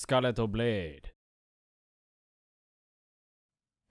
Scarlett Blade.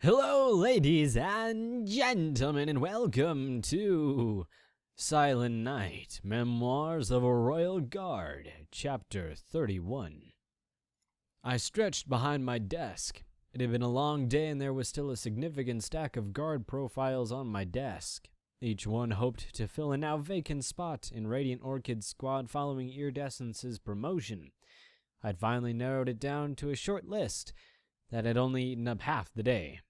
Hello, ladies and gentlemen, and welcome to Silent Night, Memoirs of a Royal Guard, Chapter 31. I stretched behind my desk. It had been a long day, and there was still a significant stack of guard profiles on my desk. Each one hoped to fill a now vacant spot in Radiant Orchid's squad following Iridescence's promotion. I'd finally narrowed it down to a short list that had only eaten up half the day.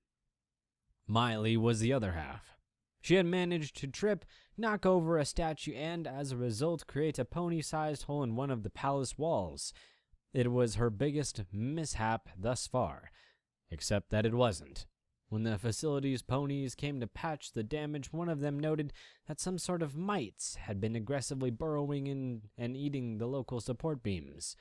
Miley was the other half. She had managed to trip, knock over a statue, and as a result create a pony-sized hole in one of the palace walls. It was her biggest mishap thus far, except that it wasn't. When the facility's ponies came to patch the damage, one of them noted that some sort of mites had been aggressively burrowing in and eating the local support beams.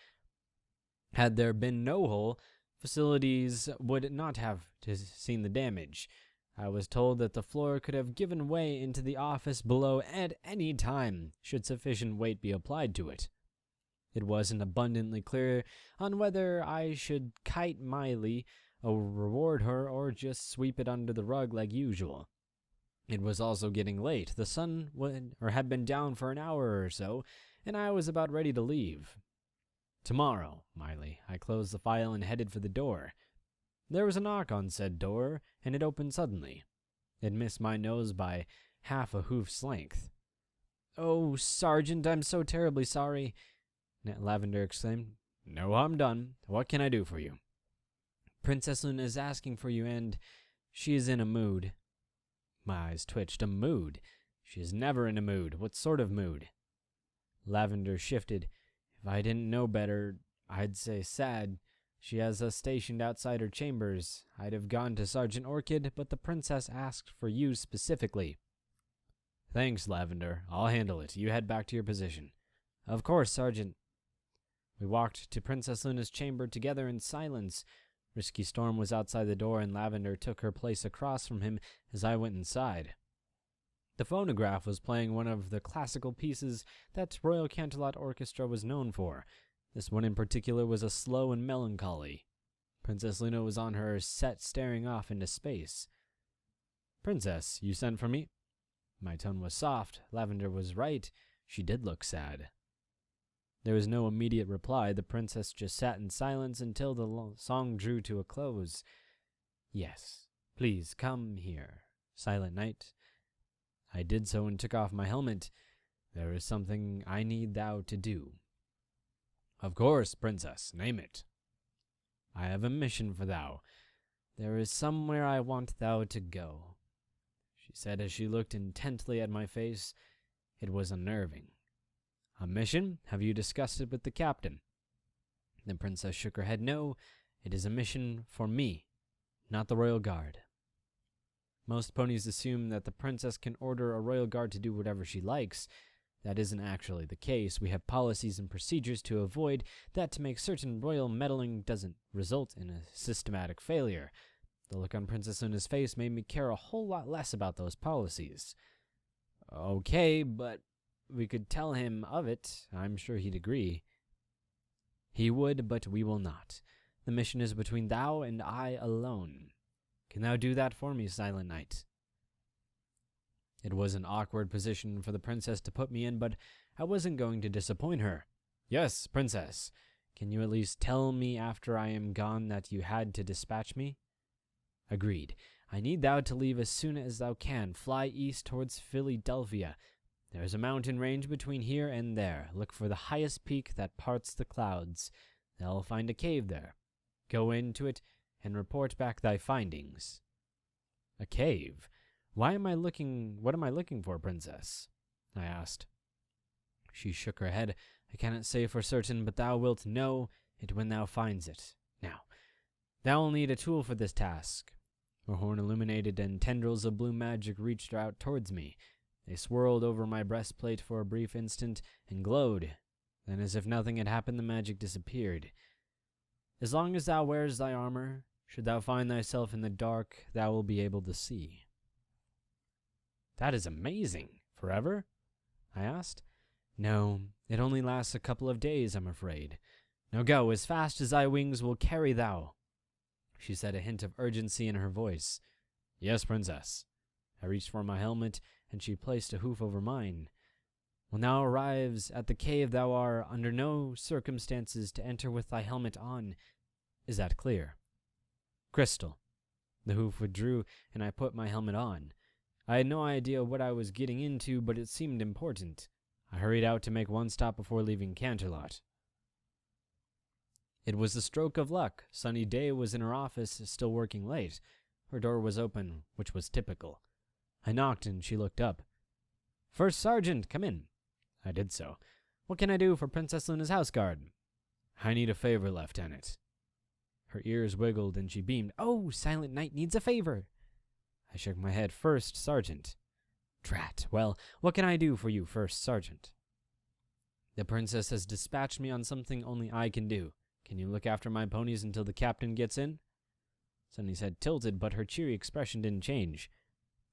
Had there been no hole, facilities would not have seen the damage. I was told that the floor could have given way into the office below at any time, should sufficient weight be applied to it. It wasn't abundantly clear on whether I should kite Miley or reward her or just sweep it under the rug like usual. It was also getting late. The sun had been down for an hour or so, and I was about ready to leave. Tomorrow, Miley. I closed the file and headed for the door. There was a knock on said door, and it opened suddenly. It missed my nose by half a hoof's length. "Oh, Sergeant, I'm so terribly sorry," Lavender exclaimed. "No harm done. What can I do for you?" "Princess Luna is asking for you, and she is in a mood." My eyes twitched. A mood? She is never in a mood. What sort of mood? Lavender shifted. "If I didn't know better, I'd say sad. She has us stationed outside her chambers. I'd have gone to Sergeant Orchid, but the princess asked for you specifically." "Thanks, Lavender. I'll handle it. You head back to your position." "Of course, Sergeant." We walked to Princess Luna's chamber together in silence. Risky Storm was outside the door, and Lavender took her place across from him as I went inside. The phonograph was playing one of the classical pieces that Royal Canterlot Orchestra was known for. This one in particular was a slow and melancholy. Princess Luna was on her set staring off into space. "Princess, you sent for me?" My tone was soft. Lavender was right. She did look sad. There was no immediate reply. The princess just sat in silence until the song drew to a close. "Yes, please come here, Silent Night." I did so and took off my helmet. "There is something I need thou to do." "Of course, princess, name it." "I have a mission for thou. There is somewhere I want thou to go," she said as she looked intently at my face. It was unnerving. "A mission? Have you discussed it with the captain?" The princess shook her head. "No, it is a mission for me, not the royal guard." Most ponies assume that the princess can order a royal guard to do whatever she likes. That isn't actually the case. We have policies and procedures to avoid that to make certain royal meddling doesn't result in a systematic failure. The look on Princess Luna's face made me care a whole lot less about those policies. "Okay, but we could tell him of it. I'm sure he'd agree." "He would, but we will not. The mission is between thou and I alone. Can thou do that for me, Silent Night?" It was an awkward position for the princess to put me in, but I wasn't going to disappoint her. "Yes, princess. Can you at least tell me after I am gone that you had to dispatch me?" "Agreed. I need thou to leave as soon as thou can. Fly east towards Philadelphia. There is a mountain range between here and there. Look for the highest peak that parts the clouds. They'll find a cave there. Go into it and report back thy findings." "A cave? What am I looking for, princess?" I asked. She shook her head. "I cannot say for certain, but thou wilt know it when thou finds it. Now, thou will need a tool for this task." Her horn illuminated, and tendrils of blue magic reached out towards me. They swirled over my breastplate for a brief instant and glowed. Then, as if nothing had happened, the magic disappeared. "As long as thou wears thy armor, should thou find thyself in the dark, thou will be able to see." "That is amazing. Forever?" I asked. "No, it only lasts a couple of days, I'm afraid. Now go, as fast as thy wings will carry thou, she said, a hint of urgency in her voice. Yes, princess. I reached for my helmet, and she placed a hoof over mine. When thou arrives at the cave, thou art under no circumstances to enter with thy helmet on. Is that clear? Crystal. The hoof withdrew, and I put my helmet on. I had no idea what I was getting into, but it seemed important. I hurried out to make one stop before leaving Canterlot. It was a stroke of luck. Sunny Day was in her office, still working late. Her door was open, which was typical. I knocked, and she looked up. First Sergeant, come in. I did so. What can I do for Princess Luna's house guard? I need a favor, Lieutenant. Her ears wiggled, and she beamed. Oh, Silent Knight needs a favor. I shook my head. First Sergeant. Drat. Well, what can I do for you, First Sergeant? The princess has dispatched me on something only I can do. Can you look after my ponies until the captain gets in? Sunny's head tilted, but her cheery expression didn't change.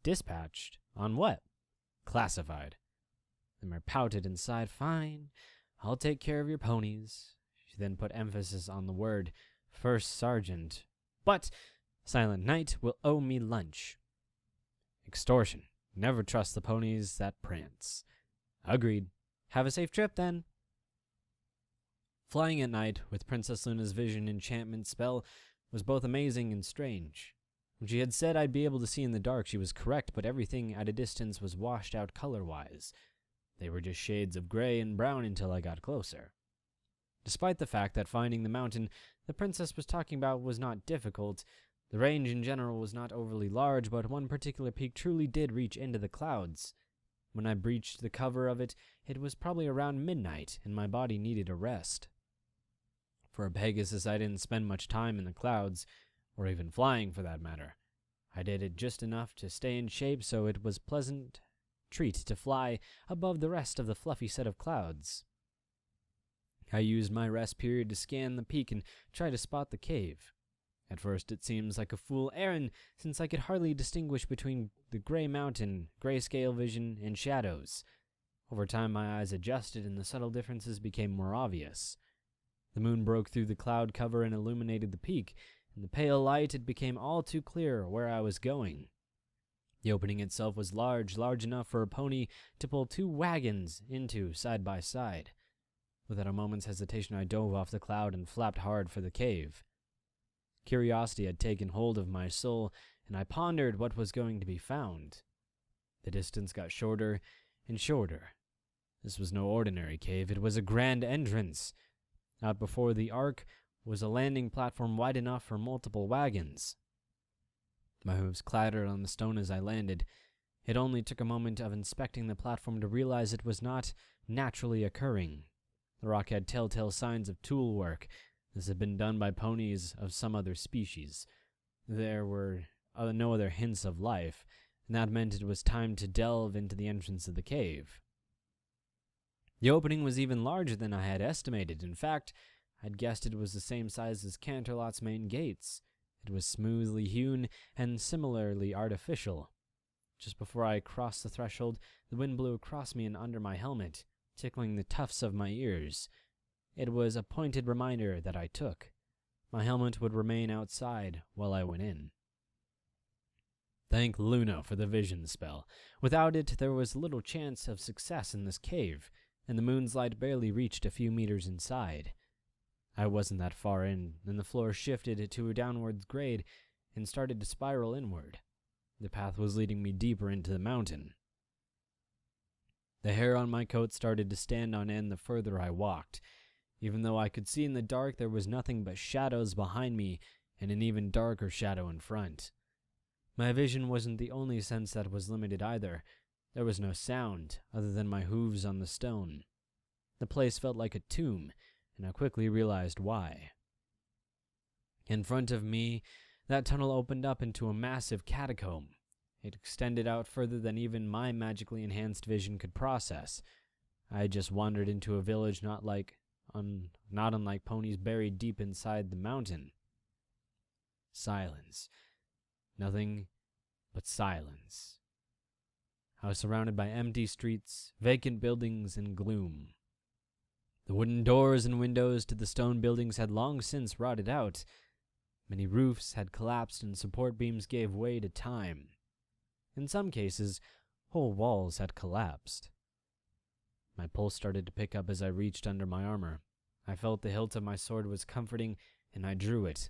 Dispatched? On what? Classified. The mare pouted and sighed. Fine. I'll take care of your ponies. She then put emphasis on the word First Sergeant. But Silent Knight will owe me lunch. Extortion. Never trust the ponies that prance. Agreed. Have a safe trip, then. Flying at night with Princess Luna's vision enchantment spell was both amazing and strange. When she had said I'd be able to see in the dark, she was correct, but everything at a distance was washed out color-wise. They were just shades of gray and brown until I got closer. Despite the fact that finding the mountain the princess was talking about was not difficult, the range in general was not overly large, but one particular peak truly did reach into the clouds. When I breached the cover of it, it was probably around midnight, and my body needed a rest. For a Pegasus, I didn't spend much time in the clouds, or even flying for that matter. I did it just enough to stay in shape, so it was a pleasant treat to fly above the rest of the fluffy set of clouds. I used my rest period to scan the peak and try to spot the cave. At first it seems like a fool errand, since I could hardly distinguish between the gray mountain, grayscale vision, and shadows. Over time my eyes adjusted and the subtle differences became more obvious. The moon broke through the cloud cover and illuminated the peak. In the pale light it became all too clear where I was going. The opening itself was large enough for a pony to pull 2 wagons into side by side. Without a moment's hesitation I dove off the cloud and flapped hard for the cave. Curiosity had taken hold of my soul, and I pondered what was going to be found. The distance got shorter and shorter. This was no ordinary cave, it was a grand entrance. Out before the ark was a landing platform wide enough for multiple wagons. My hooves clattered on the stone as I landed. It only took a moment of inspecting the platform to realize it was not naturally occurring. The rock had telltale signs of tool work. This had been done by ponies of some other species. There were no other hints of life, and that meant it was time to delve into the entrance of the cave. The opening was even larger than I had estimated. In fact, I'd guessed it was the same size as Canterlot's main gates. It was smoothly hewn and similarly artificial. Just before I crossed the threshold, the wind blew across me and under my helmet, tickling the tufts of my ears. It was a pointed reminder that I took. My helmet would remain outside while I went in. Thank Luna for the vision spell. Without it, there was little chance of success in this cave, and the moon's light barely reached a few meters inside. I wasn't that far in, and the floor shifted to a downward grade and started to spiral inward. The path was leading me deeper into the mountain. The hair on my coat started to stand on end the further I walked. Even though I could see in the dark, there was nothing but shadows behind me and an even darker shadow in front. My vision wasn't the only sense that was limited either. There was no sound other than my hooves on the stone. The place felt like a tomb, and I quickly realized why. In front of me, that tunnel opened up into a massive catacomb. It extended out further than even my magically enhanced vision could process. I had just wandered into a village not unlike ponies buried deep inside the mountain. Silence. Nothing but silence. I was surrounded by empty streets, vacant buildings, and gloom. The wooden doors and windows to the stone buildings had long since rotted out. Many roofs had collapsed and support beams gave way to time. In some cases, whole walls had collapsed. My pulse started to pick up as I reached under my armor. I felt the hilt of my sword was comforting, and I drew it.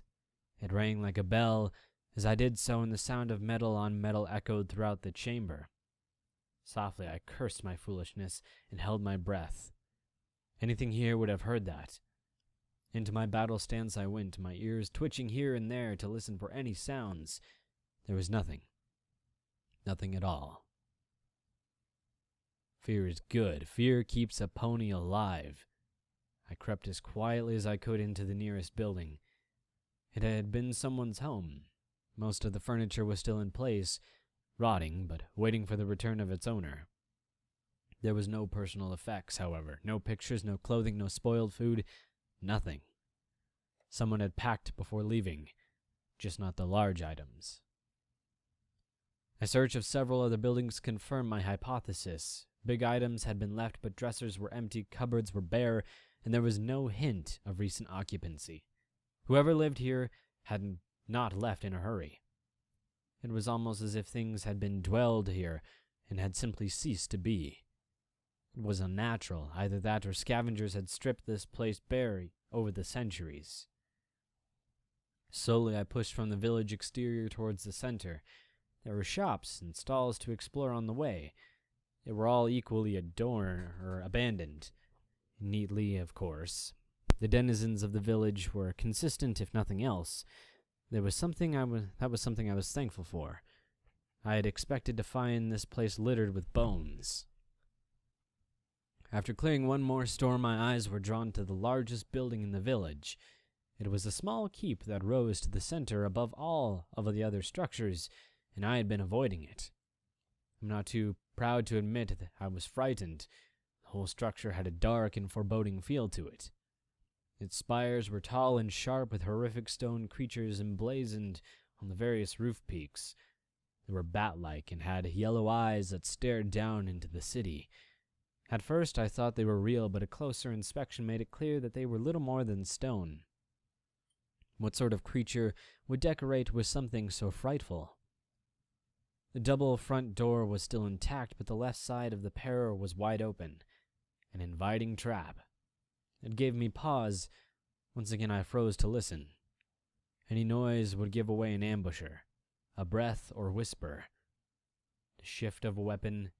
It rang like a bell as I did so, and the sound of metal on metal echoed throughout the chamber. Softly I cursed my foolishness and held my breath. Anything here would have heard that. Into my battle stance I went, my ears twitching here and there to listen for any sounds. There was nothing. Nothing at all. Fear is good. Fear keeps a pony alive. I crept as quietly as I could into the nearest building. It had been someone's home. Most of the furniture was still in place, rotting, but waiting for the return of its owner. There was no personal effects, however. No pictures, no clothing, no spoiled food, nothing. Someone had packed before leaving, just not the large items. A search of several other buildings confirmed my hypothesis. Big items had been left, but dressers were empty, cupboards were bare, and there was no hint of recent occupancy. Whoever lived here had not left in a hurry. It was almost as if things had been dwelled here and had simply ceased to be. It was unnatural. Either that or scavengers had stripped this place bare over the centuries. Slowly I pushed from the village exterior towards the center. There were shops and stalls to explore on the way. They were all equally adorned or abandoned. Neatly, of course. The denizens of the village were consistent, if nothing else. That was something I was thankful for. I had expected to find this place littered with bones. After clearing one more store, my eyes were drawn to the largest building in the village. It was a small keep that rose to the center above all of the other structures, and I had been avoiding it. I'm not too proud to admit that I was frightened. The whole structure had a dark and foreboding feel to it. Its spires were tall and sharp, with horrific stone creatures emblazoned on the various roof peaks. They were bat-like and had yellow eyes that stared down into the city. At first I thought they were real, but a closer inspection made it clear that they were little more than stone. What sort of creature would decorate with something so frightful? The double front door was still intact, but the left side of the pair was wide open, an inviting trap. It gave me pause. Once again I froze to listen. Any noise would give away an ambusher, a breath or whisper, the shift of a weapon,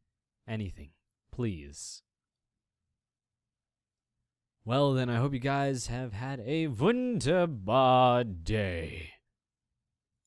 anything, please. Well then, I hope you guys have had a wunderbar day.